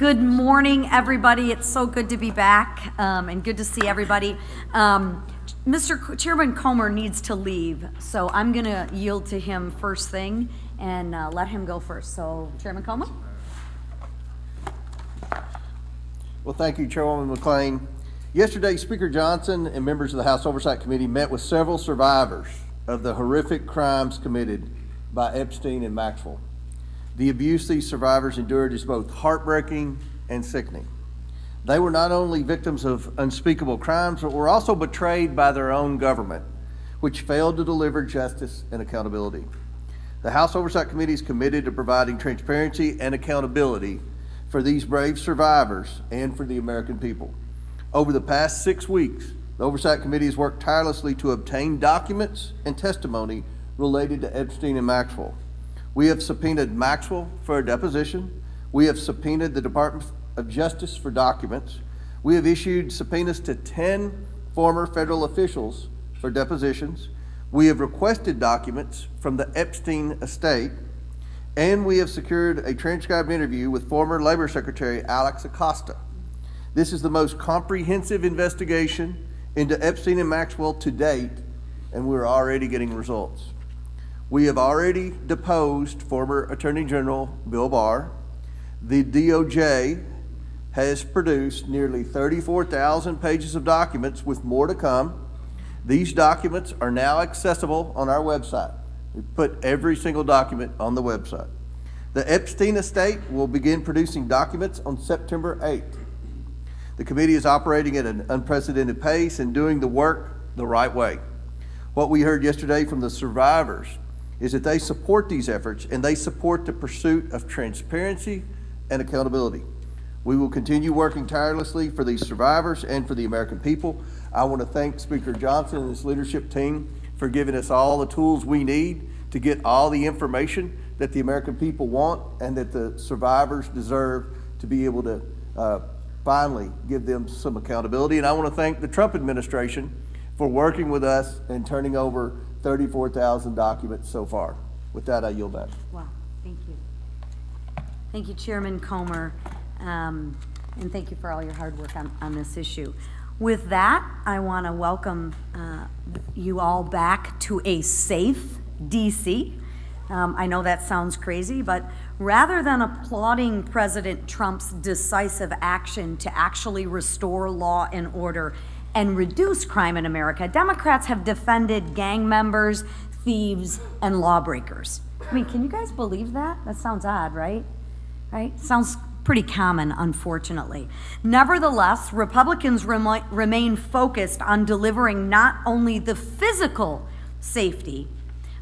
Good morning, everybody. It's so good to be back and good to see everybody. Mr. Chairman Comer needs to leave, so I'm going to yield to him first thing and let him go first. So, Chairman Comer? Well, thank you, Chairwoman McLean. Yesterday, Speaker Johnson and members of the House Oversight Committee met with several survivors of the horrific crimes committed by Epstein and Maxwell. The abuse these survivors endured is both heartbreaking and sickening. They were not only victims of unspeakable crimes, but were also betrayed by their own government, which failed to deliver justice and accountability. The House Oversight Committee is committed to providing transparency and accountability for these brave survivors and for the American people. Over the past 6 weeks, the Oversight Committee has worked tirelessly to obtain documents and testimony related to Epstein and Maxwell. We have subpoenaed Maxwell for a deposition. We have subpoenaed the Department of Justice for documents. We have issued subpoenas to 10 former federal officials for depositions. We have requested documents from the Epstein estate, and we have secured a transcribed interview with former Labor Secretary Alex Acosta. This is the most comprehensive investigation into Epstein and Maxwell to date, and we're already getting results. We have already deposed former Attorney General Bill Barr. The DOJ has produced nearly 34,000 pages of documents with more to come. These documents are now accessible on our website. We put every single document on the website. The Epstein estate will begin producing documents on September 8th. The committee is operating at an unprecedented pace and doing the work the right way. What we heard yesterday from the survivors is that they support these efforts and they support the pursuit of transparency and accountability. We will continue working tirelessly for these survivors and for the American people. I want to thank Speaker Johnson and his leadership team for giving us all the tools we need to get all the information that the American people want and that the survivors deserve to be able to finally give them some accountability. And I want to thank the Trump administration for working with us and turning over 34,000 documents so far. With that, I yield back. Wow, thank you. Thank you, Chairman Comer, and thank you for all your hard work on this issue. With that, I want to welcome you all back to a safe DC. I know that sounds crazy, but rather than applauding President Trump's decisive action to actually restore law and order and reduce crime in America, Democrats have defended gang members, thieves, and lawbreakers. I mean, can you guys believe that? That sounds odd, right? Right? Sounds pretty common, unfortunately. Nevertheless, Republicans remain focused on delivering not only the physical safety,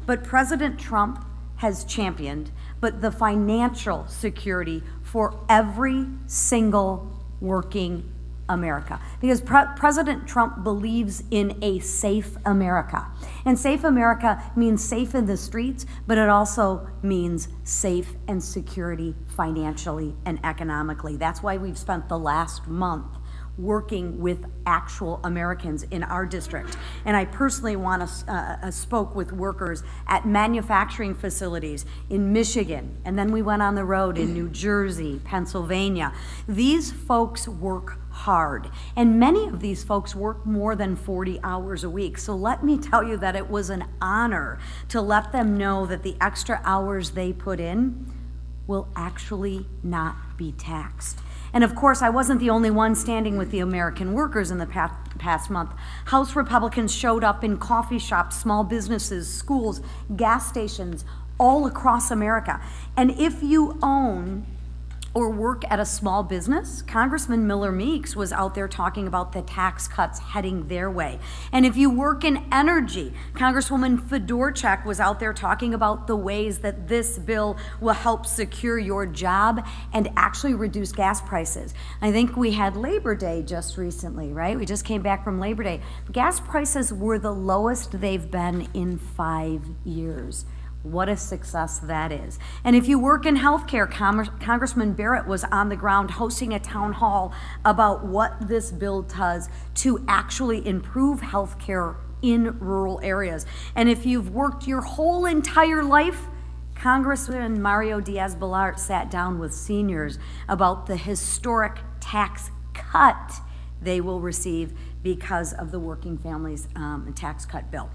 but President Trump has championed, but the financial security for every single working America. Because President Trump believes in a safe America. And safe America means safe in the streets, but it also means safe and security financially and economically. That's why we've spent the last month working with actual Americans in our district. And I personally spoke with workers at manufacturing facilities in Michigan, and then we went on the road in New Jersey, Pennsylvania. These folks work hard, and many of these folks work more than 40 hours a week. So let me tell you that it was an honor to let them know that the extra hours they put in will actually not be taxed. And of course, I wasn't the only one standing with the American workers in the past month. House Republicans showed up in coffee shops, small businesses, schools, gas stations, all across America. And if you own or work at a small business, Congressman Miller Meeks was out there talking about the tax cuts heading their way. And if you work in energy, Congresswoman Fedorchak was out there talking about the ways that this bill will help secure your job and actually reduce gas prices. I think we had Labor Day just recently, right? We just came back from Labor Day. Gas prices were the lowest they've been in 5 years. What a success that is. And if you work in healthcare, Congressman Barrett was on the ground hosting a town hall about what this bill does to actually improve healthcare in rural areas. And if you've worked your whole entire life, Congressman Mario Diaz-Balart sat down with seniors about the historic tax cut they will receive because of the working families tax cut bill.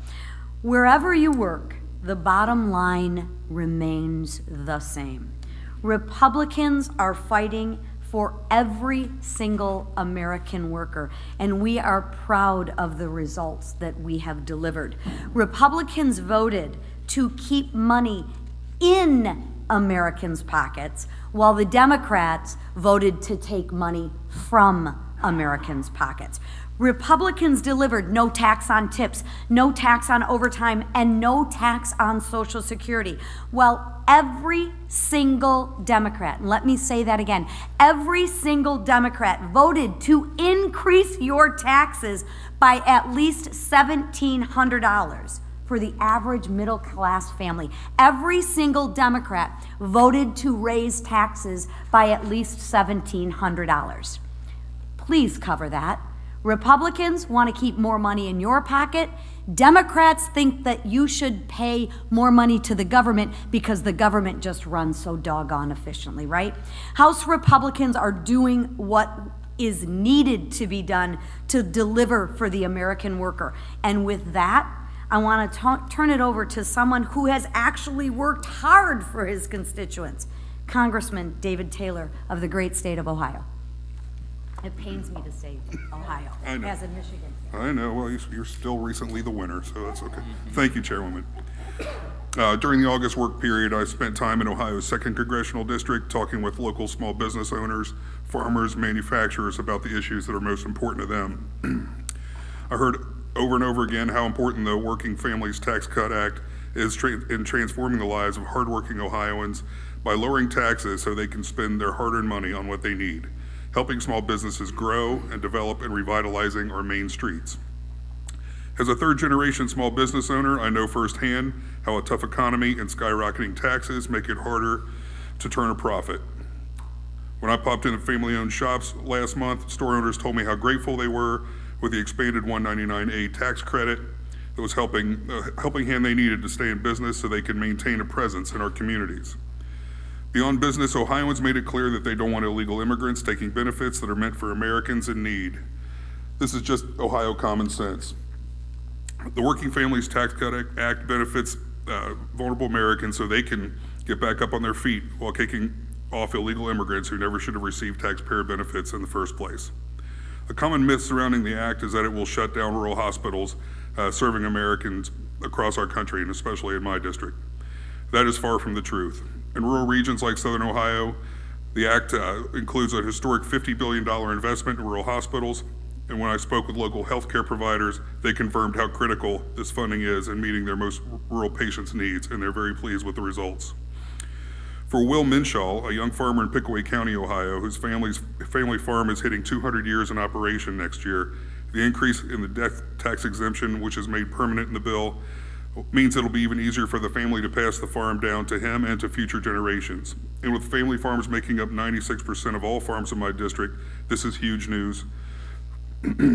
Wherever you work, the bottom line remains the same. Republicans are fighting for every single American worker, and we are proud of the results that we have delivered. Republicans voted to keep money in Americans' pockets, while the Democrats voted to take money from Americans' pockets. Republicans delivered no tax on tips, no tax on overtime, and no tax on Social Security. Well, every single Democrat, and let me say that again, every single Democrat voted to increase your taxes by at least $1,700 for the average middle-class family. Every single Democrat voted to raise taxes by at least $1,700. Please cover that. Republicans want to keep more money in your pocket. Democrats think that you should pay more money to the government because the government just runs so doggone efficiently, right? House Republicans are doing what is needed to be done to deliver for the American worker. And with that, I want to turn it over to someone who has actually worked hard for his constituents, Congressman David Taylor of the great state of Ohio. It pains me to say Ohio, I know. as in Michigan. I know, well, you're still recently the winner, so that's okay. Thank you, Chairwoman. During the August work period, I spent time in Ohio's 2nd Congressional District talking with local small business owners, farmers, manufacturers about the issues that are most important to them. I heard over and over again how important the Working Families Tax Cut Act is in transforming the lives of hardworking Ohioans by lowering taxes so they can spend their hard-earned money on what they need, helping small businesses grow and develop and revitalizing our main streets. As a third-generation small business owner, I know firsthand how a tough economy and skyrocketing taxes make it harder to turn a profit. When I popped into family-owned shops last month, store owners told me how grateful they were with the expanded 199A tax credit that was helping hand they needed to stay in business so they could maintain a presence in our communities. Beyond business, Ohioans made it clear that they don't want illegal immigrants taking benefits that are meant for Americans in need. This is just Ohio common sense. The Working Families Tax Cut Act benefits vulnerable Americans so they can get back up on their feet while kicking off illegal immigrants who never should have received taxpayer benefits in the first place. A common myth surrounding the act is that it will shut down rural hospitals serving Americans across our country, and especially in my district. That is far from the truth. In rural regions like Southern Ohio, the act includes a historic $50 billion investment in rural hospitals, and when I spoke with local healthcare providers, they confirmed how critical this funding is in meeting their most rural patients' needs, and they're very pleased with the results. For Will Minshaw, a young farmer in Pickaway County, Ohio, whose family farm is hitting 200 years in operation next year, the increase in the death tax exemption, which is made permanent in the bill, means it'll be even easier for the family to pass the farm down to him and to future generations. And with family farms making up 96% of all farms in my district, this is huge news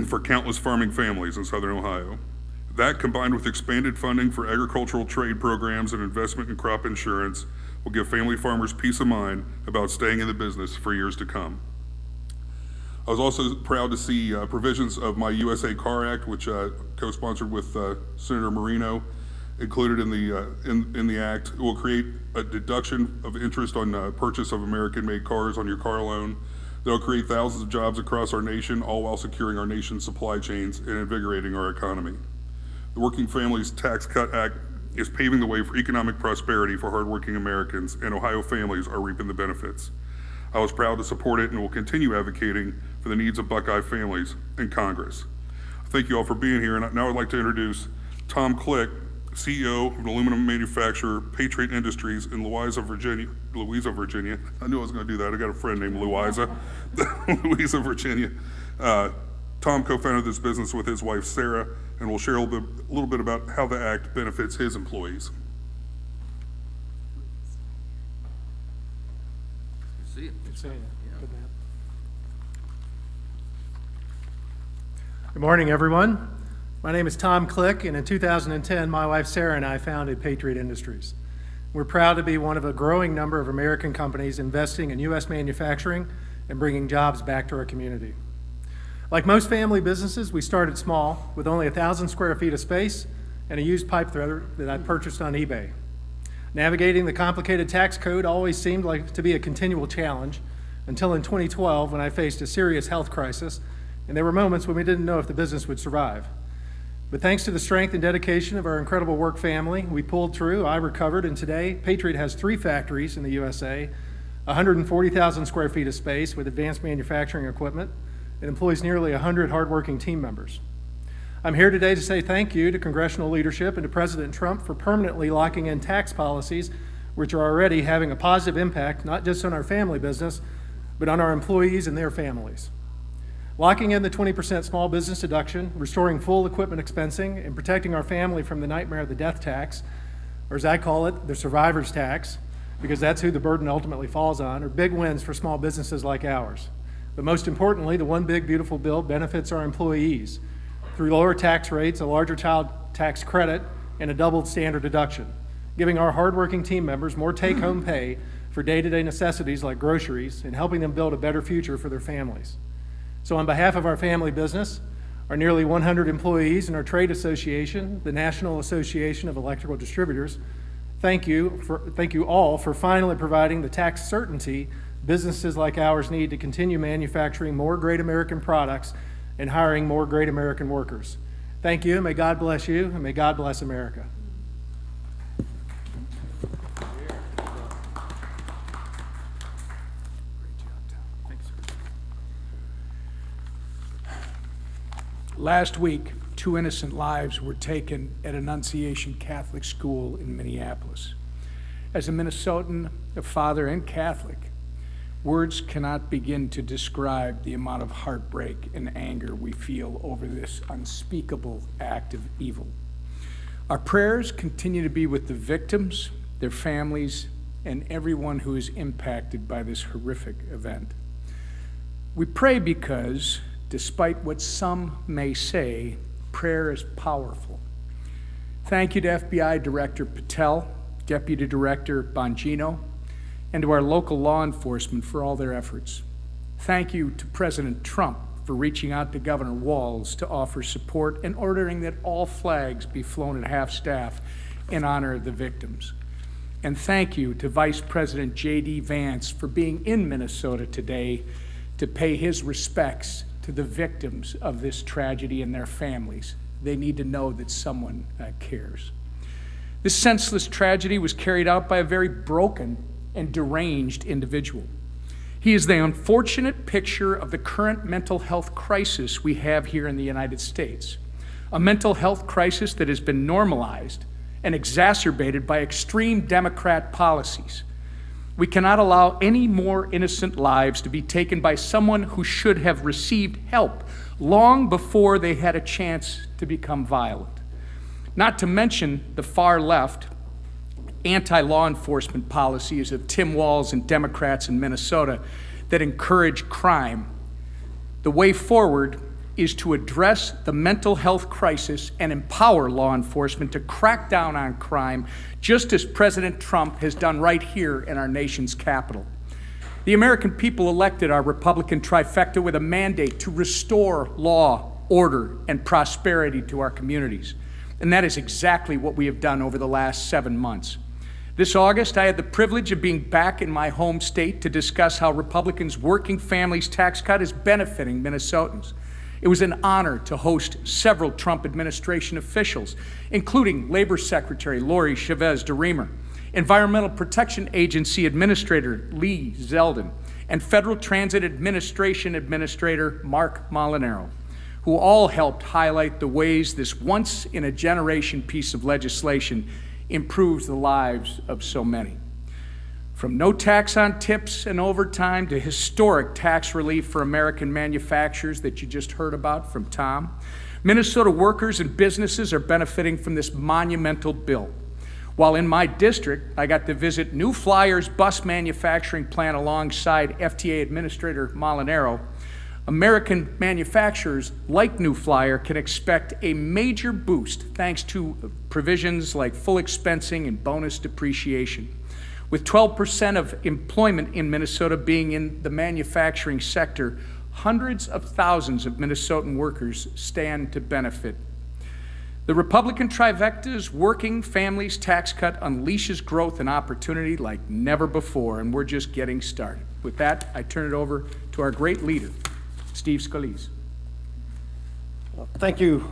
for countless farming families in Southern Ohio. That, combined with expanded funding for agricultural trade programs and investment in crop insurance, will give family farmers peace of mind about staying in the business for years to come. I was also proud to see provisions of my USA Car Act, which co-sponsored with Senator Marino, included in the act. It will create a deduction of interest on purchase of American-made cars on your car loan. That will create thousands of jobs across our nation, all while securing our nation's supply chains and invigorating our economy. The Working Families Tax Cut Act is paving the way for economic prosperity for hardworking Americans, and Ohio families are reaping the benefits. I was proud to support it and will continue advocating for the needs of Buckeye families in Congress. Thank you all for being here, and now I'd like to introduce Tom Click, CEO of an aluminum manufacturer, Patriot Industries in Louisa, Virginia. I knew I was going to do that. I got a friend named Louisa, Louisa, Virginia. Tom co-founded this business with his wife, Sarah, and will share a little bit about how the act benefits his employees. See you. Good seeing you. Good man. Good morning, everyone. My name is Tom Click, and in 2010, my wife Sarah and I founded Patriot Industries. We're proud to be one of a growing number of American companies investing in U.S. manufacturing and bringing jobs back to our community. Like most family businesses, we started small with only 1,000 square feet of space and a used pipe threader that I purchased on eBay. Navigating the complicated tax code always seemed like to be a continual challenge until in 2012 when I faced a serious health crisis, and there were moments when we didn't know if the business would survive. But thanks to the strength and dedication of our incredible work family, we pulled through, I recovered, and today Patriot has 3 factories in the USA, 140,000 square feet of space with advanced manufacturing equipment, and employs nearly 100 hardworking team members. I'm here today to say thank you to congressional leadership and to President Trump for permanently locking in tax policies which are already having a positive impact, not just on our family business, but on our employees and their families. Locking in the 20% small business deduction, restoring full equipment expensing, and protecting our family from the nightmare of the death tax, or as I call it, the survivor's tax, because that's who the burden ultimately falls on, are big wins for small businesses like ours. But most importantly, the One Big Beautiful Bill benefits our employees through lower tax rates, a larger child tax credit, and a doubled standard deduction, giving our hardworking team members more take-home pay for day-to-day necessities like groceries and helping them build a better future for their families. So on behalf of our family business, our nearly 100 employees and our trade association, the National Association of Electrical Distributors, thank you all for finally providing the tax certainty businesses like ours need to continue manufacturing more great American products and hiring more great American workers. Thank you, may God bless you, and may God bless America. Last week, 2 innocent lives were taken at Annunciation Catholic School in Minneapolis. As a Minnesotan, a father, and Catholic, words cannot begin to describe the amount of heartbreak and anger we feel over this unspeakable act of evil. Our prayers continue to be with the victims, their families, and everyone who is impacted by this horrific event. We pray because, despite what some may say, prayer is powerful. Thank you to FBI Director Patel, Deputy Director Bongino, and to our local law enforcement for all their efforts. Thank you to President Trump for reaching out to Governor Walz to offer support and ordering that all flags be flown at half-staff in honor of the victims. And thank you to Vice President J.D. Vance for being in Minnesota today to pay his respects to the victims of this tragedy and their families. They need to know that someone cares. This senseless tragedy was carried out by a very broken and deranged individual. He is the unfortunate picture of the current mental health crisis we have here in the United States, a mental health crisis that has been normalized and exacerbated by extreme Democrat policies. We cannot allow any more innocent lives to be taken by someone who should have received help long before they had a chance to become violent. Not to mention the far left anti-law enforcement policies of Tim Walz and Democrats in Minnesota that encourage crime. The way forward is to address the mental health crisis and empower law enforcement to crack down on crime, just as President Trump has done right here in our nation's capital. The American people elected our Republican trifecta with a mandate to restore law, order, and prosperity to our communities. And that is exactly what we have done over the last 7 months. This August, I had the privilege of being back in my home state to discuss how Republicans' working families tax cut is benefiting Minnesotans. It was an honor to host several Trump administration officials, including Labor Secretary Lori Chavez DeRemer, Environmental Protection Agency Administrator Lee Zeldin, and Federal Transit Administration Administrator Mark Molinaro, who all helped highlight the ways this once-in-a-generation piece of legislation improves the lives of so many. From no tax on tips and overtime to historic tax relief for American manufacturers that you just heard about from Tom, Minnesota workers and businesses are benefiting from this monumental bill. While in my district, I got to visit New Flyer's bus manufacturing plant alongside FTA Administrator Molinaro, American manufacturers like New Flyer can expect a major boost thanks to provisions like full expensing and bonus depreciation. With 12% of employment in Minnesota being in the manufacturing sector, hundreds of thousands of Minnesotan workers stand to benefit. The Republican trifecta's working families tax cut unleashes growth and opportunity like never before, and we're just getting started. With that, I turn it over to our great leader, Steve Scalise. Thank you,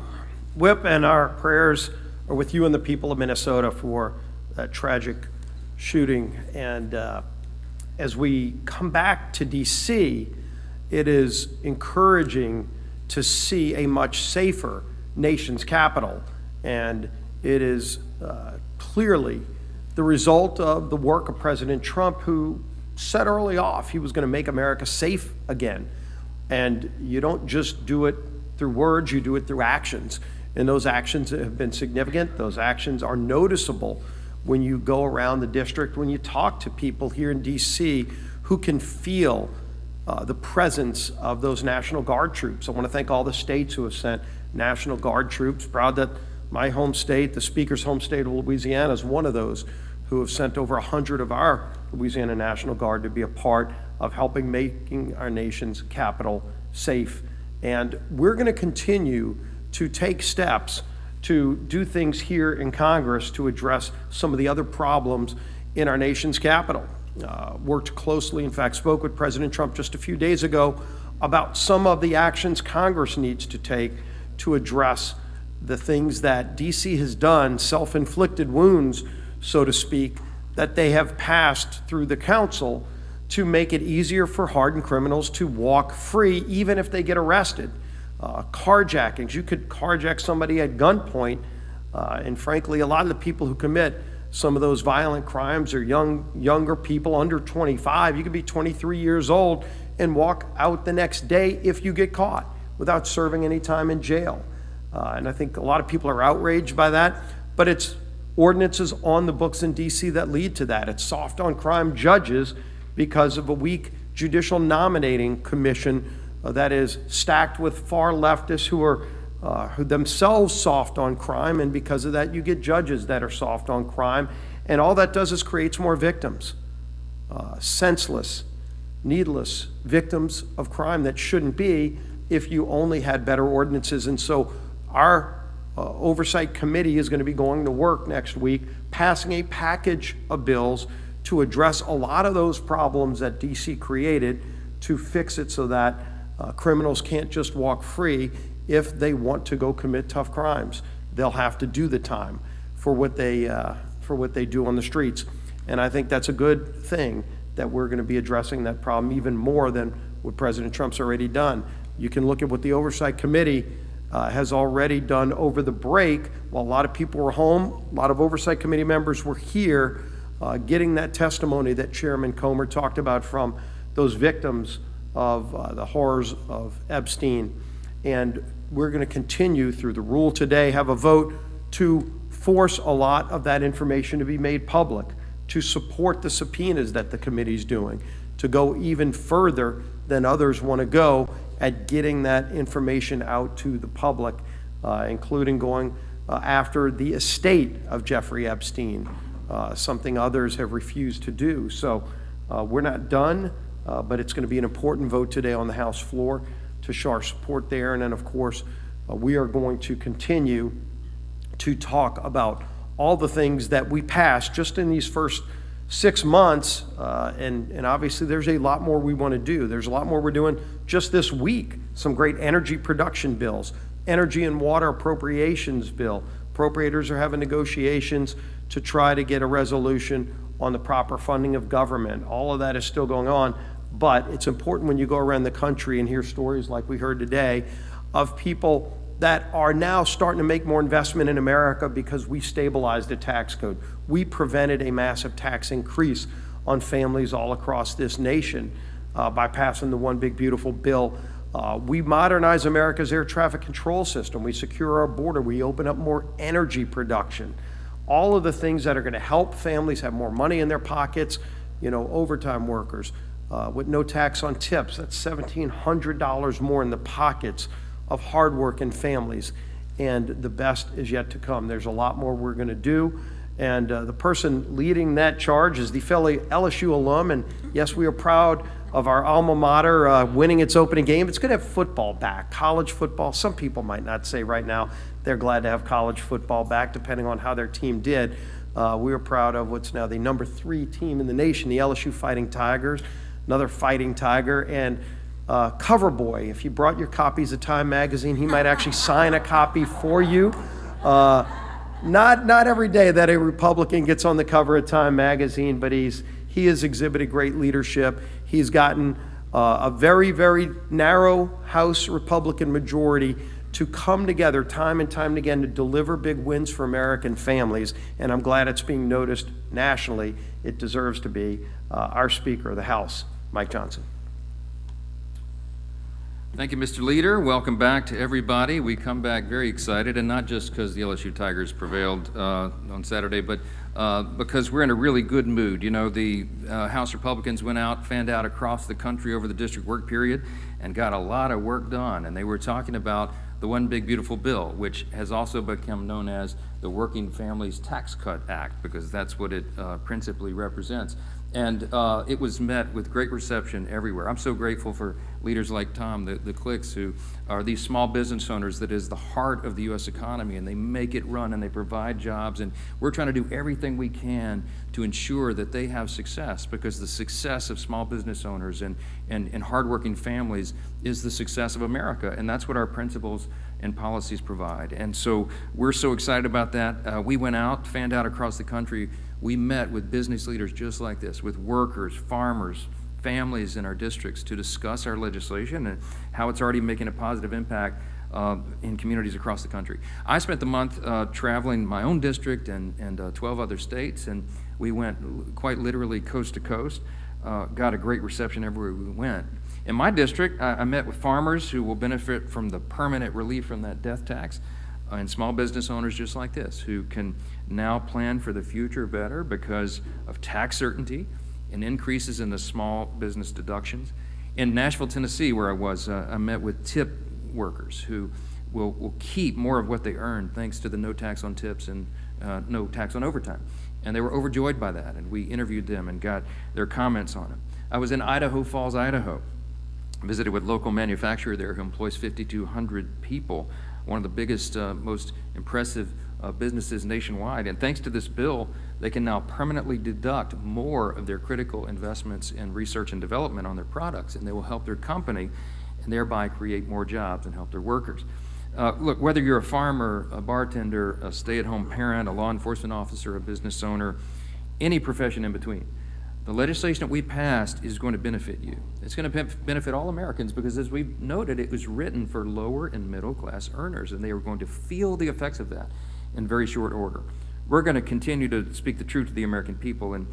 Whip, and our prayers are with you and the people of Minnesota for that tragic shooting. And as we come back to DC, it is encouraging to see a much safer nation's capital. And it is clearly the result of the work of President Trump, who said early off he was going to make America safe again. And you don't just do it through words, you do it through actions. And those actions have been significant. Those actions are noticeable when you go around the district, when you talk to people here in DC who can feel the presence of those National Guard troops. I want to thank all the states who have sent National Guard troops. Proud that my home state, the Speaker's home state of Louisiana, is one of those who have sent over 100 of our Louisiana National Guard to be a part of helping making our nation's capital safe. And we're going to continue to take steps to do things here in Congress to address some of the other problems in our nation's capital. Worked closely, in fact, spoke with President Trump just a few days ago about some of the actions Congress needs to take to address the things that DC has done, self-inflicted wounds, so to speak, that they have passed through the council to make it easier for hardened criminals to walk free, even if they get arrested. Carjackings, you could carjack somebody at gunpoint, and frankly, a lot of the people who commit some of those violent crimes are younger people under 25. You could be 23 years old and walk out the next day if you get caught without serving any time in jail. And I think a lot of people are outraged by that, but it's ordinances on the books in DC that lead to that. It's soft on crime judges because of a weak judicial nominating commission that is stacked with far leftists who are who themselves soft on crime, and because of that you get judges that are soft on crime, and all that does is creates more victims, senseless, needless victims of crime that shouldn't be if you only had better ordinances. And so our oversight committee is going to be going to work next week passing a package of bills to address a lot of those problems that DC created, to fix it so that criminals can't just walk free. If they want to go commit tough crimes, they'll have to do the time for what they do on the streets. And I think that's a good thing, that we're going to be addressing that problem even more than what President Trump's already done. You can look at what the Oversight Committee has already done over the break. While a lot of people were home, a lot of Oversight Committee members were here getting that testimony that Chairman Comer talked about from those victims of the horrors of Epstein. And we're going to continue through the rule today, have a vote to force a lot of that information to be made public, to support the subpoenas that the committee's doing, to go even further than others want to go at getting that information out to the public, including going after the estate of Jeffrey Epstein, something others have refused to do. So we're not done, but it's going to be an important vote today on the House floor to show our support there. And then, of course, we are going to continue to talk about all the things that we passed just in these first 6 months, and obviously there's a lot more we want to do. There's a lot more we're doing just this week. Some great energy production bills, energy and water appropriations bill. Appropriators are having negotiations to try to get a resolution on the proper funding of government. All of that is still going on, but it's important when you go around the country and hear stories like we heard today of people that are now starting to make more investment in America because we stabilized the tax code. We prevented a massive tax increase on families all across this nation by passing the One Big Beautiful Bill. We modernize America's air traffic control system. We secure our border. We open up more energy production. All of the things that are going to help families have more money in their pockets, overtime workers, with no tax on tips. That's $1,700 more in the pockets of hardworking families, and the best is yet to come. There's a lot more we're going to do, and the person leading that charge is the fellow LSU alum, and yes, we are proud of our alma mater winning its opening game. It's going to have football back, college football. Some people might not say right now they're glad to have college football back, depending on how their team did. We are proud of what's now the number 3 team in the nation, the LSU Fighting Tigers, another Fighting Tiger, and Cover Boy. If you brought your copies of Time magazine, he might actually sign a copy for you. Not every day that a Republican gets on the cover of Time magazine, but he has exhibited great leadership. He's gotten a very, very narrow House Republican majority to come together time and time again to deliver big wins for American families, and I'm glad it's being noticed nationally. It deserves to be. Our Speaker of the House, Mike Johnson. Thank you, Mr. Leader. Welcome back to everybody. We come back very excited, and not just because the LSU Tigers prevailed on Saturday, but because we're in a really good mood. You know, the House Republicans went out, fanned out across the country over the district work period, and got a lot of work done. And they were talking about the One Big Beautiful Bill, which has also become known as the Working Families Tax Cut Act, because that's what it principally represents. And it was met with great reception everywhere. I'm so grateful for leaders like Tom, the Clicks, who are these small business owners that is the heart of the U.S. economy, and they make it run and they provide jobs. And we're trying to do everything we can to ensure that they have success, because the success of small business owners and hardworking families is the success of America. And that's what our principles and policies provide. And so we're so excited about that. We went out, fanned out across the country. We met with business leaders just like this, with workers, farmers, families in our districts, to discuss our legislation and how it's already making a positive impact in communities across the country. I spent the month traveling my own district and 12 other states, and we went quite literally coast to coast, got a great reception everywhere we went. In my district, I met with farmers who will benefit from the permanent relief from that death tax, and small business owners just like this, who can now plan for the future better because of tax certainty and increases in the small business deductions. In Nashville, Tennessee, where I was, I met with tip workers who will keep more of what they earn thanks to the no tax on tips and no tax on overtime. And they were overjoyed by that, and we interviewed them and got their comments on it. I was in Idaho Falls, Idaho, visited with local manufacturer there who employs 5,200 people, one of the biggest, most impressive businesses nationwide. And thanks to this bill, they can now permanently deduct more of their critical investments in research and development on their products, and they will help their company and thereby create more jobs and help their workers. Look, whether you're a farmer, a bartender, a stay-at-home parent, a law enforcement officer, a business owner, any profession in between, the legislation that we passed is going to benefit you. It's going to benefit all Americans because, as we've noted, it was written for lower and middle class earners, and they are going to feel the effects of that in very short order. We're going to continue to speak the truth to the American people, and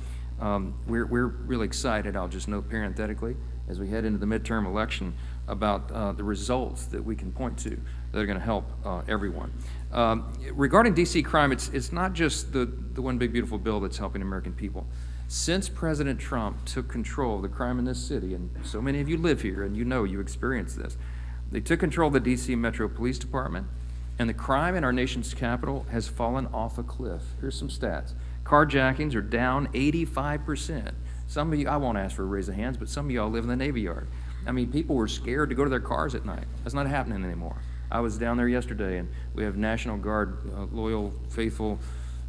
we're really excited, I'll just note parenthetically, as we head into the midterm election, about the results that we can point to that are going to help everyone. Regarding DC crime, it's not just the One Big Beautiful Bill that's helping American people. Since President Trump took control of the crime in this city, and so many of you live here and you experience this, they took control of the DC Metro Police Department, and the crime in our nation's capital has fallen off a cliff. Here's some stats. Carjackings are down 85%. Some of you, I won't ask for a raise of hands, but some of y'all live in the Navy Yard. I mean, people were scared to go to their cars at night. That's not happening anymore. I was down there yesterday, and we have National Guard, loyal, faithful,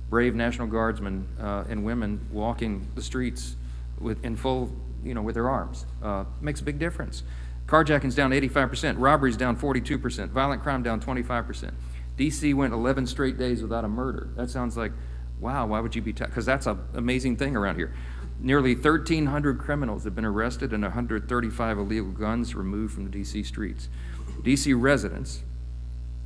brave National Guardsmen and women walking the streets with their arms. Makes a big difference. Carjacking's down 85%, robberies down 42%, violent crime down 25%. DC went 11 straight days without a murder. That sounds like, wow, why would you be, because that's an amazing thing around here. Nearly 1,300 criminals have been arrested and 135 illegal guns removed from the DC streets. DC residents,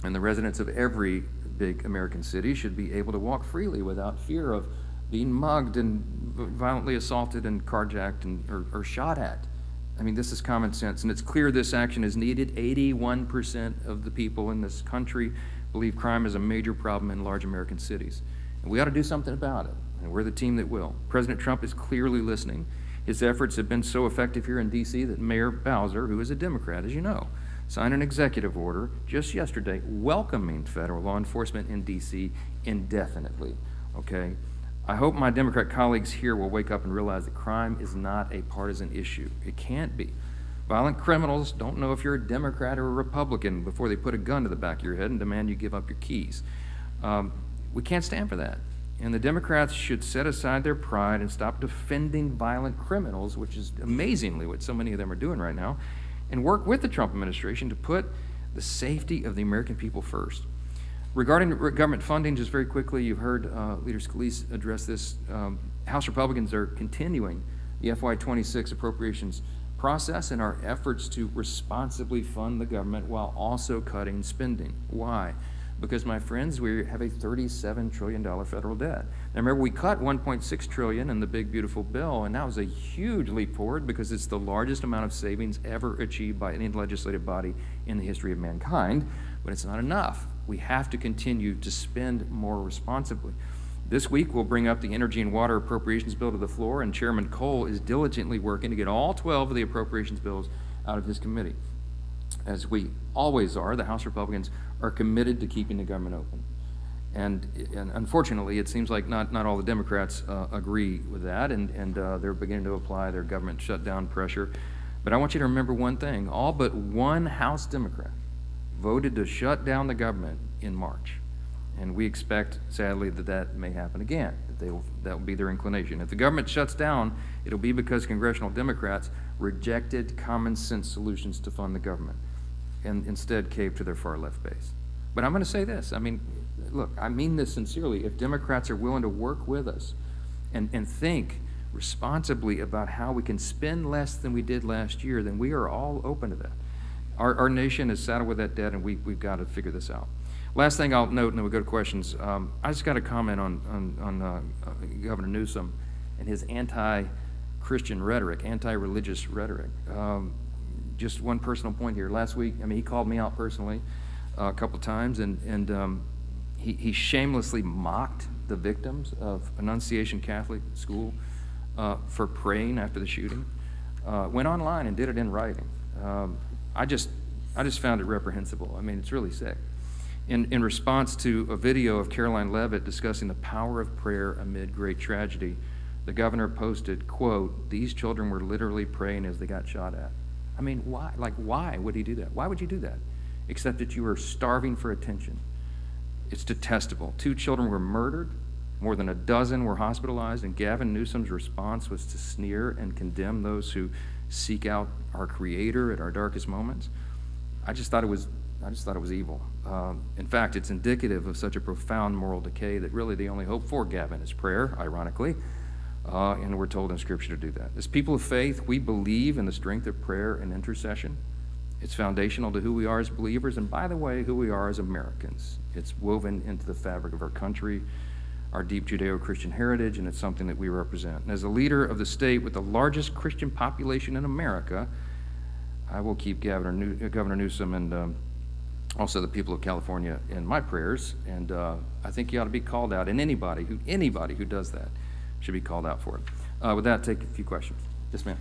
and the residents of every big American city, should be able to walk freely without fear of being mugged and violently assaulted and carjacked or shot at. I mean, this is common sense, and it's clear this action is needed. 81% of the people in this country believe crime is a major problem in large American cities, and we ought to do something about it, and we're the team that will. President Trump is clearly listening. His efforts have been so effective here in D.C. that Mayor Bowser, who is a Democrat, as you know, signed an executive order just yesterday welcoming federal law enforcement in D.C. indefinitely, okay? I hope my Democrat colleagues here will wake up and realize that crime is not a partisan issue. It can't be. Violent criminals don't know if you're a Democrat or a Republican before they put a gun to the back of your head and demand you give up your keys. We can't stand for that. And the Democrats should set aside their pride and stop defending violent criminals, which is amazingly what so many of them are doing right now, and work with the Trump administration to put the safety of the American people first. Regarding government funding, just very quickly, you've heard Leader Scalise address this. House Republicans are continuing the FY26 appropriations process in our efforts to responsibly fund the government while also cutting spending. Why? Because, my friends, we have a $37 trillion federal debt. Now, remember, we cut $1.6 trillion in the big, beautiful bill, and that was a huge leap forward because it's the largest amount of savings ever achieved by any legislative body in the history of mankind, but it's not enough. We have to continue to spend more responsibly. This week, we'll bring up the Energy and Water Appropriations Bill to the floor, and Chairman Cole is diligently working to get all 12 of the appropriations bills out of his committee. As we always are, the House Republicans are committed to keeping the government open. And unfortunately, it seems like not all the Democrats agree with that, and they're beginning to apply their government shutdown pressure. But I want you to remember one thing. All but one House Democrat voted to shut down the government in March. And we expect, sadly, that may happen again, that will be their inclination. If the government shuts down, it'll be because congressional Democrats rejected common sense solutions to fund the government and instead caved to their far left base. But I'm going to say this. I mean, look, I mean this sincerely. If Democrats are willing to work with us and think responsibly about how we can spend less than we did last year, then we are all open to that. Our nation is saddled with that debt, and we've got to figure this out. Last thing I'll note, and then we'll go to questions. I just got a comment on Governor Newsom and his anti-Christian rhetoric, anti-religious rhetoric. Just one personal point here. Last week, I mean, he called me out personally a couple times, and he shamelessly mocked the victims of Annunciation Catholic School for praying after the shooting. Went online and did it in writing. I just found it reprehensible. I mean, it's really sick. In response to a video of Caroline Leavitt discussing the power of prayer amid great tragedy, the governor posted, quote, "These children were literally praying as they got shot at." I mean, why? Like, why would he do that? Why would you do that? Except that you were starving for attention. It's detestable. 2 children were murdered. More than a dozen were hospitalized, and Gavin Newsom's response was to sneer and condemn those who seek out our Creator at our darkest moments. I just thought it was evil. In fact, it's indicative of such a profound moral decay that really the only hope for Gavin is prayer, ironically, and we're told in Scripture to do that. As people of faith, we believe in the strength of prayer and intercession. It's foundational to who we are as believers, and by the way, who we are as Americans. It's woven into the fabric of our country, our deep Judeo-Christian heritage, and it's something that we represent. And as a leader of the state with the largest Christian population in America, I will keep Governor Newsom and also the people of California in my prayers, and I think you ought to be called out, and anybody who does that should be called out for it. With that, take a few questions. Yes, ma'am.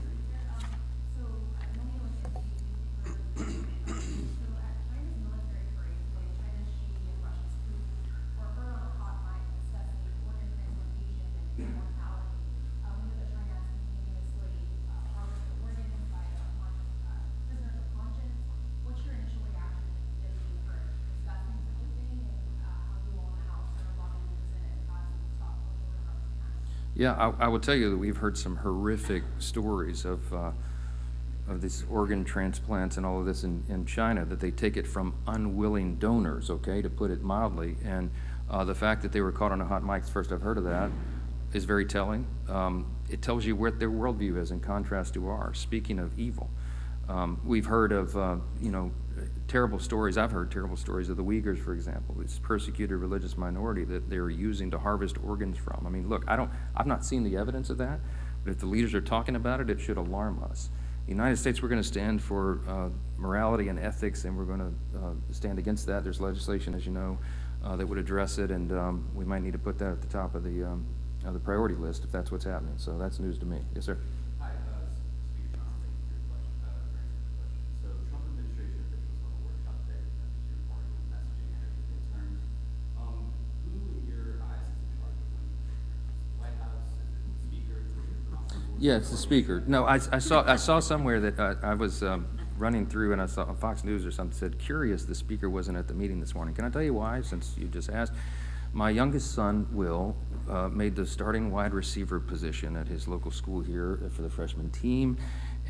Yeah, I will tell you that we've heard some horrific stories of these organ transplants and all of this in China, that they take it from unwilling donors, okay, to put it mildly. And the fact that they were caught on a hot mic, the first I've heard of that, is very telling. It tells you what their worldview is in contrast to ours. Speaking of evil, we've heard of, terrible stories. I've heard terrible stories of the Uyghurs, for example, this persecuted religious minority that they were using to harvest organs from. I mean, look, I've not seen the evidence of that, but if the leaders are talking about it, it should alarm us. The United States, we're going to stand for morality and ethics, and we're going to stand against that. There's legislation, as you know, that would address it, and we might need to put that at the top of the priority list if that's what's happening. So that's news to me. Yes, sir. Hi, Yeah, it's the speaker. No, I saw somewhere that I was running through and I saw on Fox News or something said, curious, the speaker wasn't at the meeting this morning. Can I tell you why, since you just asked? My youngest son, Will, made the starting wide receiver position at his local school here for the freshman team.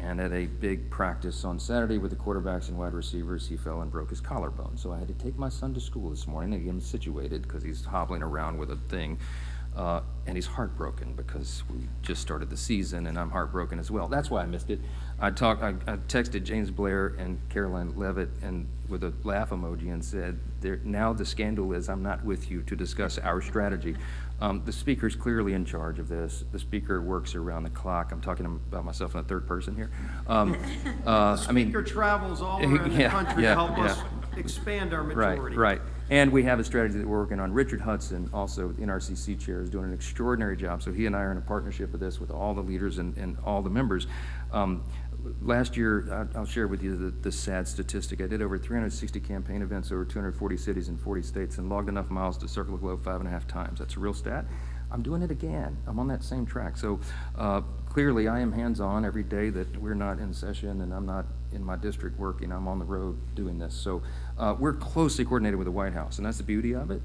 And at a big practice on Saturday with the quarterbacks and wide receivers, he fell and broke his collarbone. So I had to take my son to school this morning and get him situated because he's hobbling around with a thing. And he's heartbroken because we just started the season and I'm heartbroken as well. That's why I missed it. I texted James Blair and Caroline Levitt and with a laugh emoji and said, now the scandal is I'm not with you to discuss our strategy. The speaker's clearly in charge of this. The speaker works around the clock. I'm talking about myself in the third person here. Speaker travels all around the country to help us expand our majority. Right. And we have a strategy that we're working on. Richard Hudson, also the NRCC chair, is doing an extraordinary job. So he and I are in a partnership with this with all the leaders and all the members. Last year, I'll share with you the sad statistic. I did over 360 campaign events over 240 cities in 40 states and logged enough miles to circle the globe 5.5 times. That's a real stat. I'm doing it again. I'm on that same track. So clearly I am hands-on every day that we're not in session and I'm not in my district working. I'm on the road doing this. So we're closely coordinated with the White House, and that's the beauty of it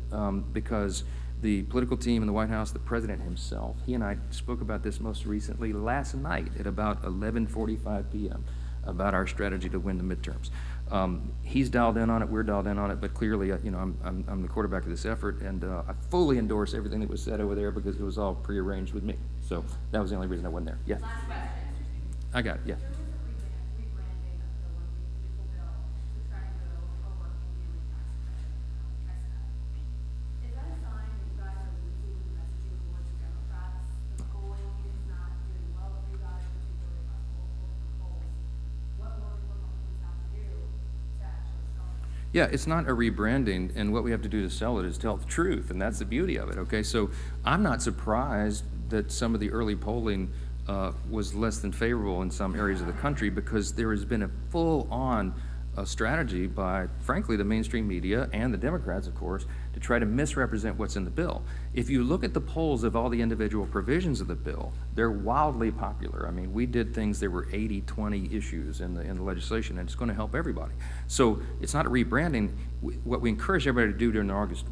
because the political team in the White House, the president himself, he and I spoke about this most recently last night at about 11:45 p.m. about our strategy to win the midterms. He's dialed in on it, we're dialed in on it, but clearly, I'm the quarterback of this effort, and I fully endorse everything that was said over there because it was all prearranged with me. So that was the only reason I wasn't there. Yeah. Last question. I got it, yeah. There was a rebranding of the one beautiful bill to try to go over family tax credit. Is that a sign that you guys are losing the messaging towards Democrats? The polling is not doing well for you guys, particularly across multiple polls. What more do Republicans have to do to actually sell it? Yeah, it's not a rebranding, and what we have to do to sell it is tell the truth, and that's the beauty of it, okay? So I'm not surprised that some of the early polling was less than favorable in some areas of the country because there has been a full-on strategy by, frankly, the mainstream media and the Democrats, of course, to try to misrepresent what's in the bill. If you look at the polls of all the individual provisions of the bill, they're wildly popular. I mean, we did things, there were 80-20 issues in the legislation, and it's going to help everybody. So it's not a rebranding. What we encourage everybody to do during the August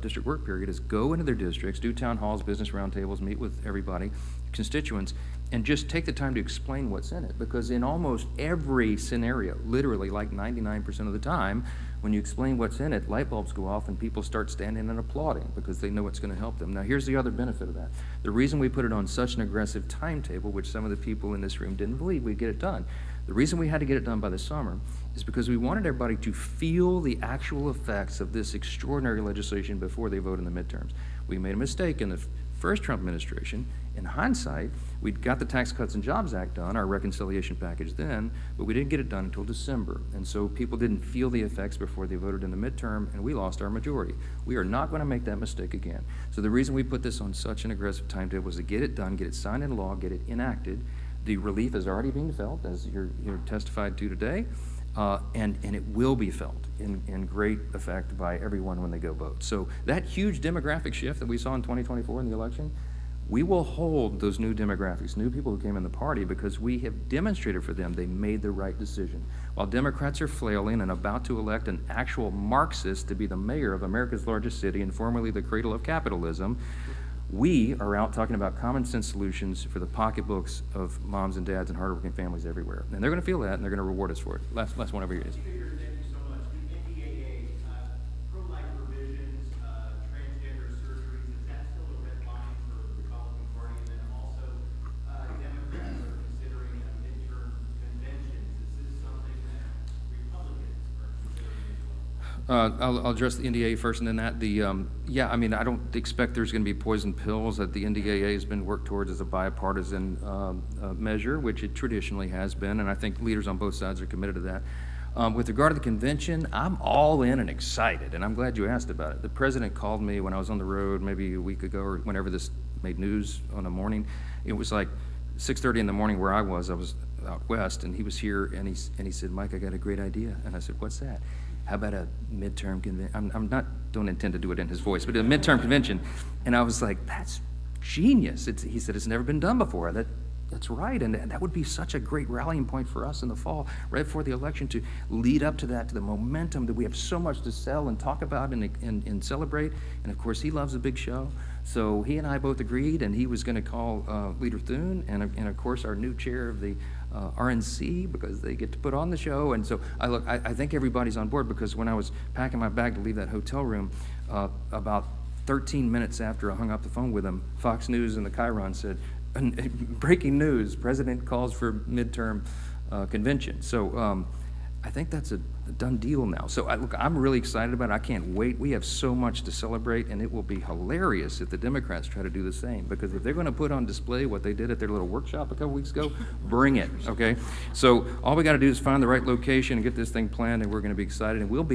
district work period is go into their districts, do town halls, business roundtables, meet with everybody, constituents, and just take the time to explain what's in it. Because in almost every scenario, literally like 99% of the time, when you explain what's in it, light bulbs go off and people start standing and applauding because they know it's going to help them. Now, here's the other benefit of that. The reason we put it on such an aggressive timetable, which some of the people in this room didn't believe we'd get it done, the reason we had to get it done by the summer is because we wanted everybody to feel the actual effects of this extraordinary legislation before they vote in the midterms. We made a mistake in the first Trump administration. In hindsight, we'd got the Tax Cuts and Jobs Act done, our reconciliation package then, but we didn't get it done until December. And so people didn't feel the effects before they voted in the midterm, and we lost our majority. We are not going to make that mistake again. So the reason we put this on such an aggressive timetable was to get it done, get it signed into law, get it enacted. The relief is already being felt, as you're testified to today, and it will be felt in great effect by everyone when they go vote. So that huge demographic shift that we saw in 2024 in the election, we will hold those new demographics, new people who came in the party, because we have demonstrated for them they made the right decision. While Democrats are flailing and about to elect an actual Marxist to be the mayor of America's largest city and formerly the cradle of capitalism, we are out talking about common sense solutions for the pocketbooks of moms and dads and hardworking families everywhere. And they're going to feel that, and they're going to reward us for it. Last one over here is. Speaker, thank you so much. The NDAA, pro-life provisions, transgender surgeries, is that still a red line for the Republican Party? And then also, Democrats are considering midterm conventions. Is this something that Republicans are considering as well? I'll address the NDAA first and then that. Yeah, I mean, I don't expect there's going to be poison pills that the NDAA has been worked towards as a bipartisan measure, which it traditionally has been, and I think leaders on both sides are committed to that. With regard to the convention, I'm all in and excited, and I'm glad you asked about it. The president called me when I was on the road maybe a week ago or whenever this made news on a morning. It was like 6:30 in the morning where I was out west, and he was here, and he said, "Mike, I got a great idea." And I said, "What's that?" "How about a midterm convention?" Don't intend to do it in his voice, but a midterm convention. And I was like, "That's genius." He said, "It's never been done before." that's right, and that would be such a great rallying point for us in the fall, right before the election, to lead up to that, to the momentum that we have so much to sell and talk about and celebrate. And of course, he loves a big show, so he and I both agreed, and he was going to call Leader Thune and of course our new chair of the RNC, because they get to put on the show. And so I think everybody's on board, because when I was packing my bag to leave that hotel room, about 13 minutes after I hung up the phone with him, Fox News and the Chiron said, breaking news, president calls for midterm convention. So I think that's a done deal now. So look, I'm really excited about it. I can't wait. We have so much to celebrate, and it will be hilarious if the Democrats try to do the same, because if they're going to put on display what they did at their little workshop a couple weeks ago, bring it, okay? So all we got to do is find the right location and get this thing planned, and we're going to be excited. And we'll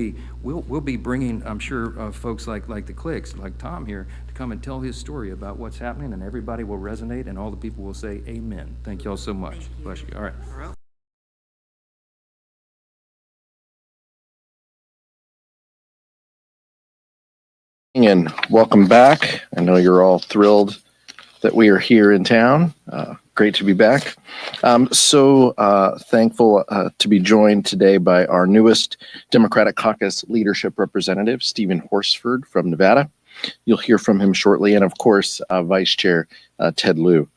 be bringing, I'm sure, folks like the Clicks, like Tom here, to come and tell his story about what's happening, and everybody will resonate, and all the people will say amen. Thank you all so much. Bless you. All right. And welcome back. I know you're all thrilled that we are here in town. Great to be back. So thankful to be joined today by our newest Democratic Caucus leadership representative, Stephen Horsford from Nevada. You'll hear from him shortly. And of course, Vice Chair Ted Lieu.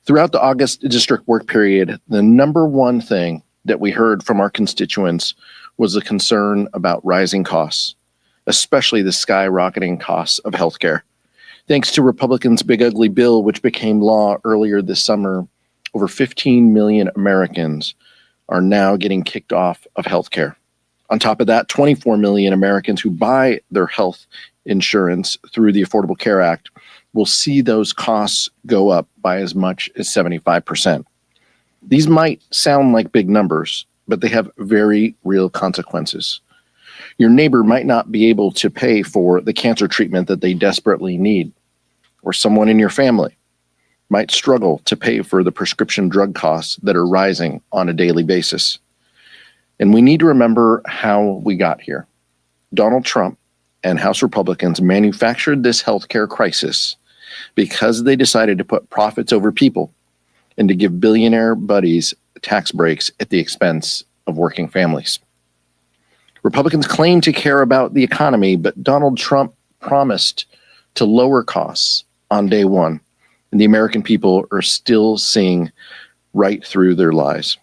Throughout the August district work period, the number one thing that we heard from our constituents was a concern about rising costs, especially the skyrocketing costs of healthcare. Thanks to Republicans' big ugly bill, which became law earlier this summer, over 15 million Americans are now getting kicked off of healthcare. On top of that, 24 million Americans who buy their health insurance through the Affordable Care Act will see those costs go up by as much as 75%. These might sound like big numbers, but they have very real consequences. Your neighbor might not be able to pay for the cancer treatment that they desperately need, or someone in your family might struggle to pay for the prescription drug costs that are rising on a daily basis. And we need to remember how we got here. Donald Trump and House Republicans manufactured this healthcare crisis because they decided to put profits over people and to give billionaire buddies tax breaks at the expense of working families. Republicans claim to care about the economy, but Donald Trump promised to lower costs on day one, and the American people are still seeing right through their lies.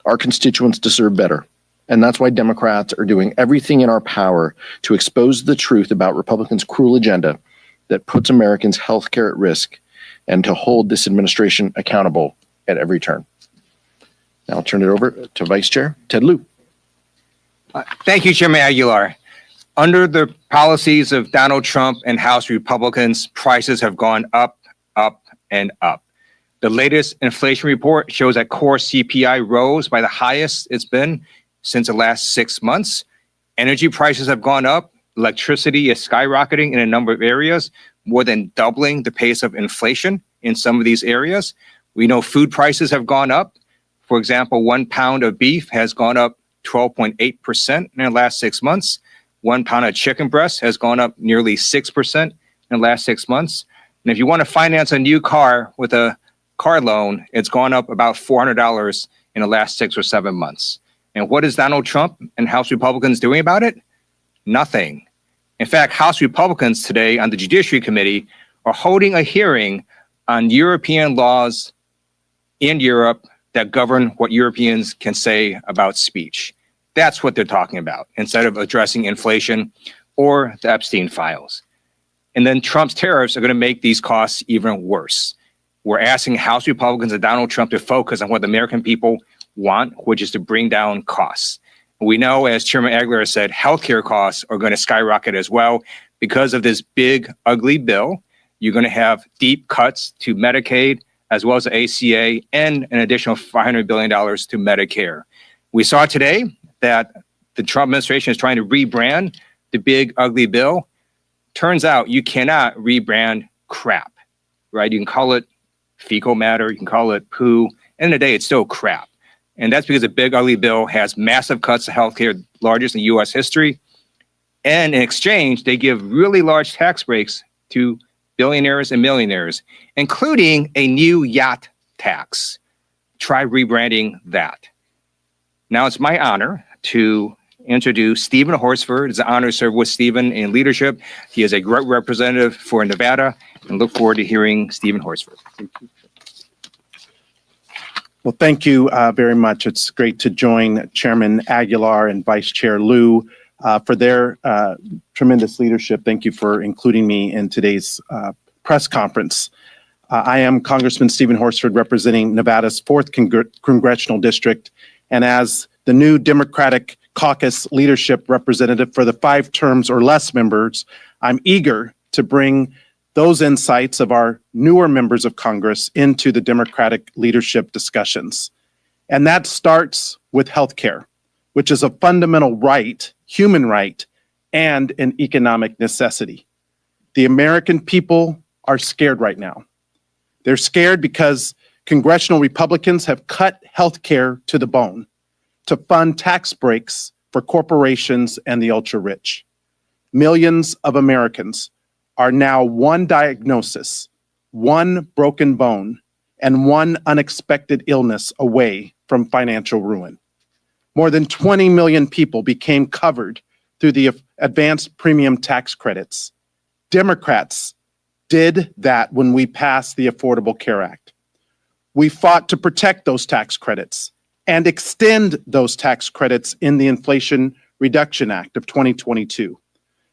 Our constituents deserve better, and that's why Democrats are doing everything in our power to expose the truth about Republicans' cruel agenda that puts Americans' health care at risk, and to hold this administration accountable at every turn. Now I'll turn it over to Vice Chair Ted Lieu. Thank you, Chairman Aguilar. Under the policies of Donald Trump and House Republicans, prices have gone up, up, and up. The latest inflation report shows that core CPI rose by the highest it's been since the last 6 months. Energy prices have gone up. Electricity is skyrocketing in a number of areas, more than doubling the pace of inflation in some of these areas. We know food prices have gone up. For example, 1 pound of beef has gone up 12.8% in the last 6 months. 1 pound of chicken breast has gone up nearly 6% in the last 6 months. And if you want to finance a new car with a car loan, it's gone up about $400 in the last 6 or 7 months. And what is Donald Trump and House Republicans doing about it? Nothing. In fact, House Republicans today on the Judiciary Committee are holding a hearing on European laws in Europe that govern what Europeans can say about speech. That's what they're talking about, instead of addressing inflation or the Epstein files. And then Trump's tariffs are going to make these costs even worse. We're asking House Republicans and Donald Trump to focus on what the American people want, which is to bring down costs. We know, as Chairman Aguilar said, healthcare costs are going to skyrocket as well. Because of this big, ugly bill, you're going to have deep cuts to Medicaid, as well as the ACA, and an additional $500 billion to Medicare. We saw today that the Trump administration is trying to rebrand the big, ugly bill. Turns out you cannot rebrand crap, right? You can call it fecal matter, you can call it poo. End of the day, it's still crap. And that's because the big, ugly bill has massive cuts to healthcare, largest in U.S. history. And in exchange, they give really large tax breaks to billionaires and millionaires, including a new yacht tax. Try rebranding that. Now it's my honor to introduce Stephen Horsford. It's an honor to serve with Stephen in leadership. He is a great representative for Nevada, and look forward to hearing Stephen Horsford. Well, thank you very much. It's great to join Chairman Aguilar and Vice Chair Liu for their tremendous leadership. Thank you for including me in today's press conference. I am Congressman Stephen Horsford, representing Nevada's 4th Congressional District, and as the new Democratic Caucus leadership representative for the 5 terms or less members, I'm eager to bring those insights of our newer members of Congress into the Democratic leadership discussions. And that starts with healthcare, which is a fundamental right, human right, and an economic necessity. The American people are scared right now. They're scared because congressional Republicans have cut healthcare to the bone to fund tax breaks for corporations and the ultra-rich. Millions of Americans are now one diagnosis, one broken bone, and one unexpected illness away from financial ruin. More than 20 million people became covered through the advanced premium tax credits. Democrats did that when we passed the Affordable Care Act. We fought to protect those tax credits and extend those tax credits in the Inflation Reduction Act of 2022.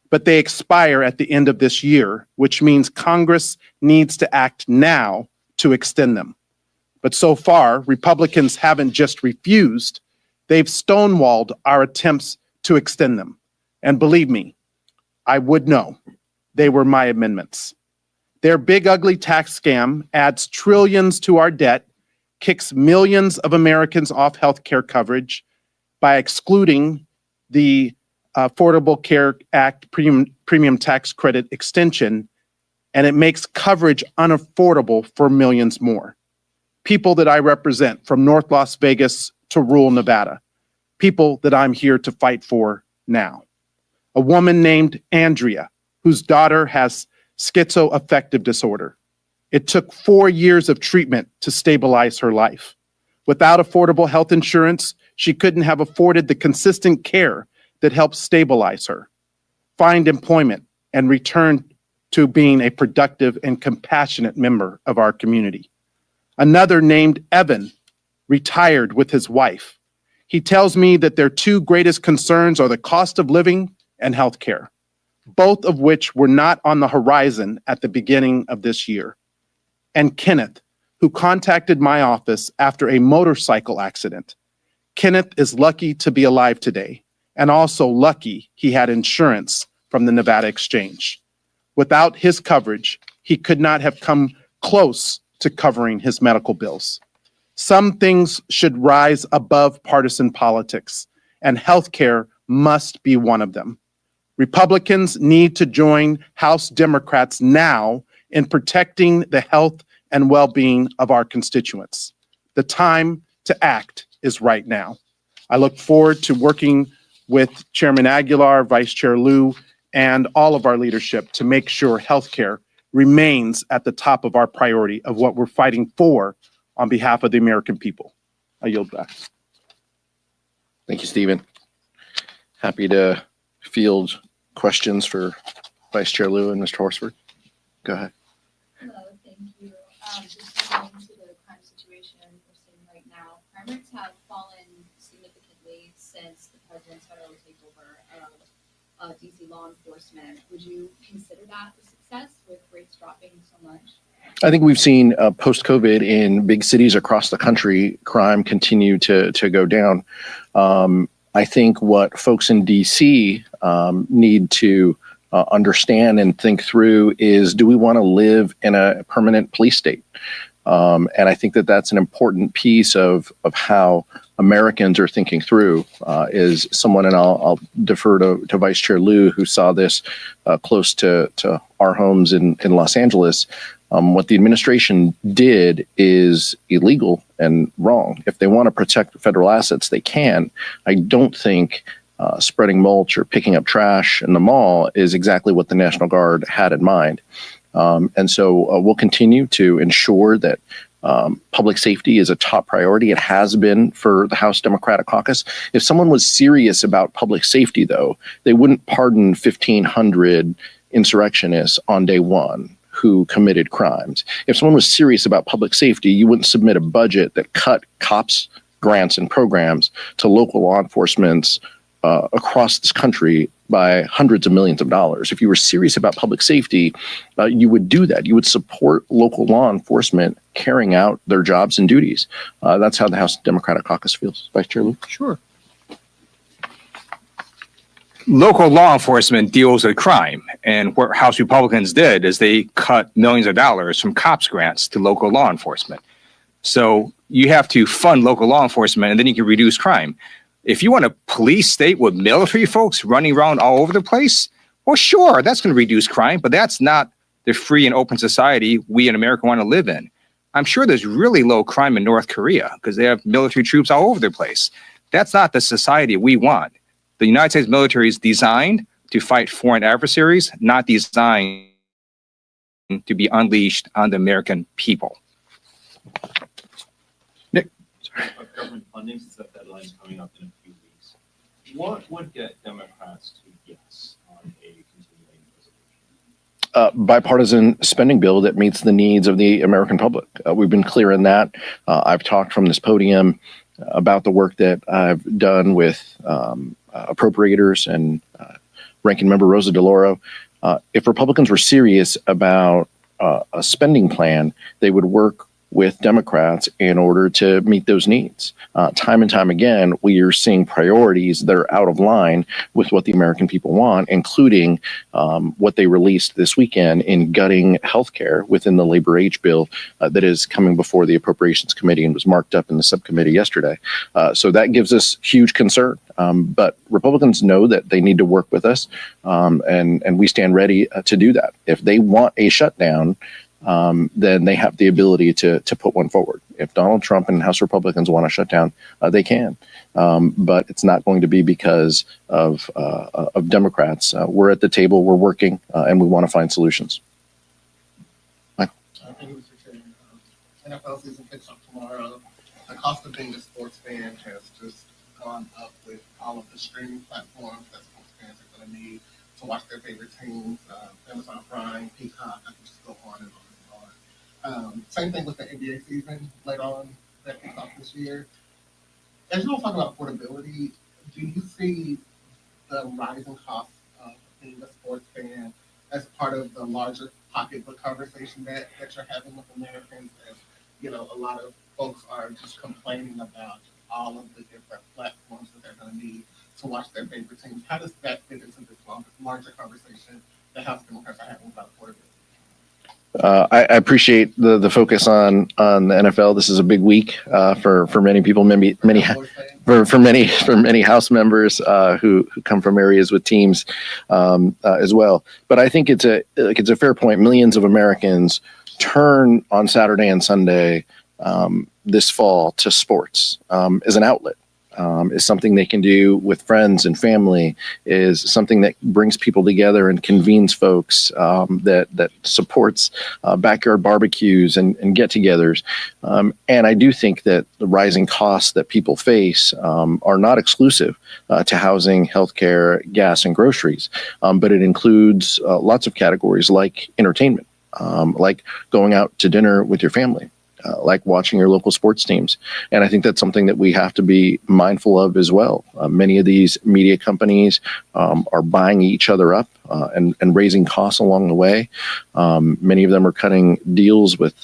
But they expire at the end of this year, which means Congress needs to act now to extend them. But so far, Republicans haven't just refused, they've stonewalled our attempts to extend them. And believe me, I would know. They were my amendments. Their big ugly tax scam adds trillions to our debt, kicks millions of Americans off health care coverage by excluding the Affordable Care Act premium tax credit extension, and it makes coverage unaffordable for millions more. People that I represent from North Las Vegas to rural Nevada, people that I'm here to fight for now. A woman named Andrea, whose daughter has schizoaffective disorder. It took 4 years of treatment to stabilize her life. Without affordable health insurance, she couldn't have afforded the consistent care that helps stabilize her, find employment, and return to being a productive and compassionate member of our community. Another named Evan retired with his wife. He tells me that their 2 greatest concerns are the cost of living and health care, both of which were not on the horizon at the beginning of this year. And Kenneth, who contacted my office after a motorcycle accident. Kenneth is lucky to be alive today, and also lucky he had insurance from the Nevada Exchange. Without his coverage, he could not have come close to covering his medical bills. Some things should rise above partisan politics, and healthcare must be one of them. Republicans need to join House Democrats now in protecting the health and well-being of our constituents. The time to act is right now. I look forward to working with Chairman Aguilar, Vice Chair Liu, and all of our leadership to make sure healthcare remains at the top of our priority of what we're fighting for on behalf of the American people. I yield back. Thank you, Stephen. Happy to field questions for Vice Chair Liu and Mr. Horsford. Go ahead. Hello, thank you. Just going into the crime situation we're seeing right now, crime rates have fallen significantly since the president's federal takeover of DC law enforcement. Would you consider that a success with rates dropping so much? I think we've seen post-COVID in big cities across the country, crime continue to go down. I think what folks in DC need to understand and think through is, do we want to live in a permanent police state? And I think that that's an important piece of how Americans are thinking through, is someone, and I'll defer to Vice Chair Liu, who saw this close to our homes in Los Angeles. What the administration did is illegal and wrong. If they want to protect federal assets, they can. I don't think spreading mulch or picking up trash in the mall is exactly what the National Guard had in mind. And so we'll continue to ensure that Public safety is a top priority. It has been for the House Democratic Caucus. If someone was serious about public safety, though, they wouldn't pardon 1,500 insurrectionists on day one who committed crimes. If someone was serious about public safety, you wouldn't submit a budget that cut cops' grants and programs to local law enforcement across this country by hundreds of millions of dollars. If you were serious about public safety, you would do that. You would support local law enforcement carrying out their jobs and duties. That's how the House Democratic Caucus feels. Vice Chair Luke? Sure. Local law enforcement deals with crime, and what House Republicans did is they cut millions of dollars from cops grants to local law enforcement. So you have to fund local law enforcement, and then you can reduce crime. If you want a police state with military folks running around all over the place, well, sure, that's going to reduce crime, but that's not the free and open society we in America want to live in. I'm sure there's really low crime in North Korea because they have military troops all over the place. That's not the society we want. The United States military is designed to fight foreign adversaries, not designed to be unleashed on the American people. Of government funding, since that deadline is coming up in a few weeks, what would get Democrats to yes on a continuing resolution? Bipartisan spending bill that meets the needs of the American public. We've been clear in that. I've talked from this podium about the work that I've done with appropriators and Ranking Member Rosa DeLauro. If Republicans were serious about a spending plan, they would work with Democrats in order to meet those needs. Time and time again, we are seeing priorities that are out of line with what the American people want, including what they released this weekend in gutting healthcare within the labor age bill that is coming before the Appropriations Committee and was marked up in the subcommittee yesterday. So that gives us huge concern. But Republicans know that they need to work with us, and we stand ready to do that. If they want a shutdown, then they have the ability to put one forward. If Donald Trump and House Republicans want to shut down, they can. But it's not going to be because of Democrats. We're at the table, we're working, and we want to find solutions. Michael? Thank you, Mr. Chair. NFL season kicks off tomorrow. The cost of being a sports fan has just gone up with all of the streaming platforms that sports fans are going to need to watch their favorite teams. Amazon Prime, Peacock, I can just go on and on. Same thing with the NBA season later on that kicks off this year. As you all talk about affordability, do you see the rising cost of being a sports fan as part of the larger pocketbook conversation that you're having with Americans? As you know, a lot of folks are just complaining about all of the different platforms that they're going to need to watch their favorite teams. How does that fit into this larger conversation that House Democrats are having about affordability? I appreciate the focus on the NFL. This is a big week for many people, for many House members who come from areas with teams as well. But I think it's a fair point. Millions of Americans turn on Saturday and Sunday this fall to sports as an outlet. Is something they can do with friends and family, is something that brings people together and convenes folks, that supports backyard barbecues and get-togethers. And I do think that the rising costs that people face are not exclusive to housing, healthcare, gas, and groceries, but it includes lots of categories like entertainment, like going out to dinner with your family. Like watching your local sports teams. And I think that's something that we have to be mindful of as well. Many of these media companies are buying each other up and raising costs along the way. Many of them are cutting deals with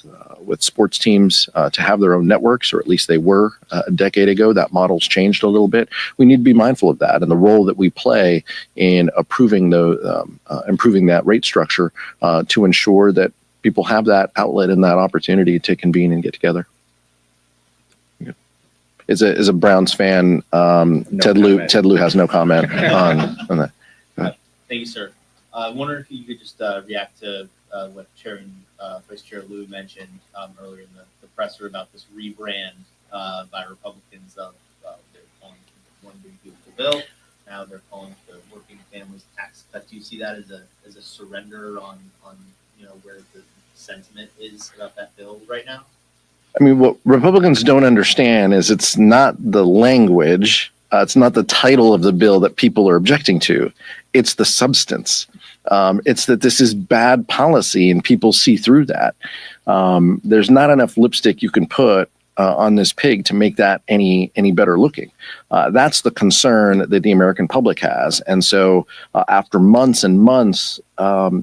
sports teams to have their own networks, or at least they were a decade ago. That model's changed a little bit. We need to be mindful of that and the role that we play in improving that rate structure to ensure that people have that outlet and that opportunity to convene and get together. As a Browns fan, Ted Lieu has no comment on that. Thank you, sir. I wonder if you could just react to what Vice Chair Lieu mentioned earlier in the presser about this rebrand by Republicans of they're calling it One Big Beautiful Bill. Now they're calling it the Working Families Tax Cut. Do you see that as a surrender on where the sentiment is about that bill right now? I mean, what Republicans don't understand is it's not the language, it's not the title of the bill that people are objecting to. It's the substance. It's that this is bad policy and people see through that. There's not enough lipstick you can put on this pig to make that any better looking. That's the concern that the American public has. And so after months and months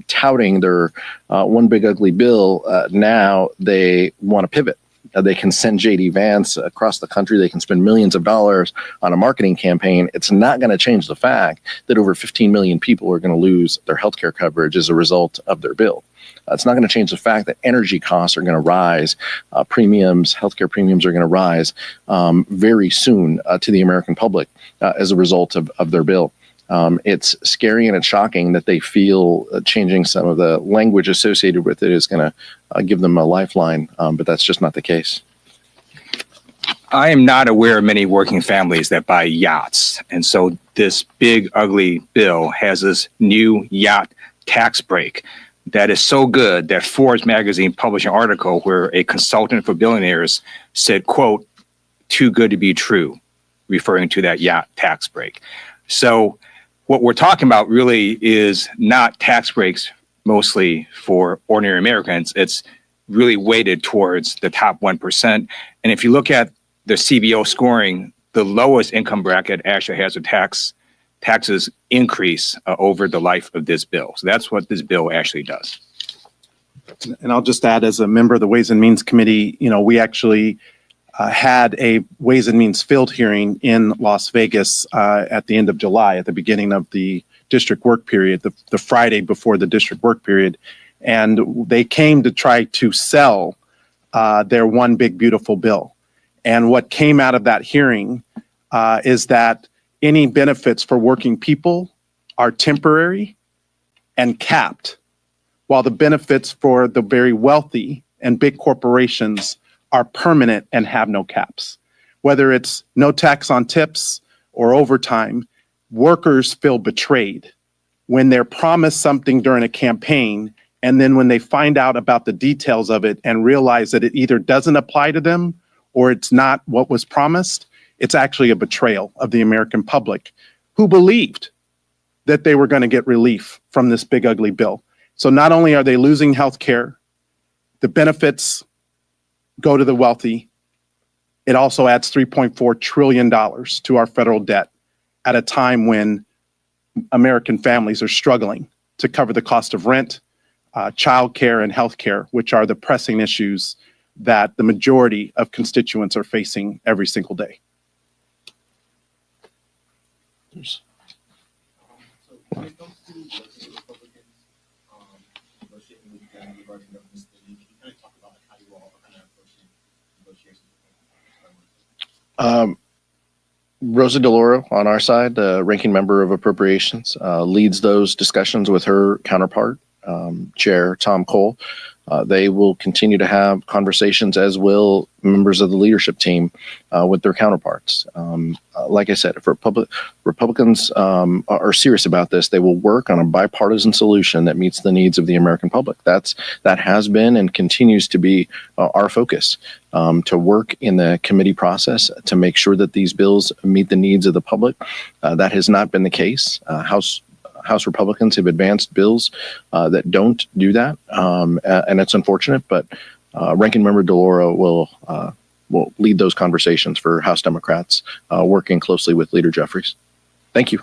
touting their one big ugly bill, now they want to pivot. They can send J.D. Vance across the country. They can spend millions of dollars on a marketing campaign. It's not going to change the fact that over 15 million people are going to lose their healthcare coverage as a result of their bill. It's not going to change the fact that energy costs are going to rise, healthcare premiums are going to rise very soon to the American public as a result of their bill. It's scary and it's shocking that they feel changing some of the language associated with it is going to give them a lifeline, but that's just not the case. I am not aware of many working families that buy yachts. And so this big, ugly bill has this new yacht tax break that is so good that Forbes magazine published an article where a consultant for billionaires said, quote, too good to be true, referring to that yacht tax break. So what we're talking about really is not tax breaks mostly for ordinary Americans. It's really weighted towards the top 1%. And if you look at the CBO scoring, the lowest income bracket actually has a taxes increase over the life of this bill. So that's what this bill actually does. And I'll just add, as a member of the Ways and Means Committee, we actually had a Ways and Means field hearing in Las Vegas at the end of July, at the beginning of the district work period, the Friday before the district work period. And they came to try to sell their one big, beautiful bill. And what came out of that hearing is that any benefits for working people are temporary and capped, while the benefits for the very wealthy and big corporations are permanent and have no caps. Whether it's no tax on tips or overtime, workers feel betrayed when they're promised something during a campaign, and then when they find out about the details of it and realize that it either doesn't apply to them or it's not what was promised, it's actually a betrayal of the American public who believed that they were going to get relief from this big ugly bill. So not only are they losing health care, the benefits go to the wealthy. It also adds $3.4 trillion to our federal debt at a time when American families are struggling to cover the cost of rent, childcare, and healthcare, which are the pressing issues that the majority of constituents are facing every single day. So when it comes to working with Republicans, negotiating with them regarding government spending, can you kind of talk about how you all are kind of approaching negotiations with them? Rosa DeLauro on our side, the ranking member of appropriations, leads those discussions with her counterpart, Chair Tom Cole. They will continue to have conversations, as will members of the leadership team with their counterparts. Like I said, if Republicans are serious about this, they will work on a bipartisan solution that meets the needs of the American public. That has been and continues to be our focus, to work in the committee process to make sure that these bills meet the needs of the public. That has not been the case. House Republicans have advanced bills that don't do that, and it's unfortunate. But Ranking Member DeLauro will lead those conversations for House Democrats, working closely with Leader Jeffries. Thank you.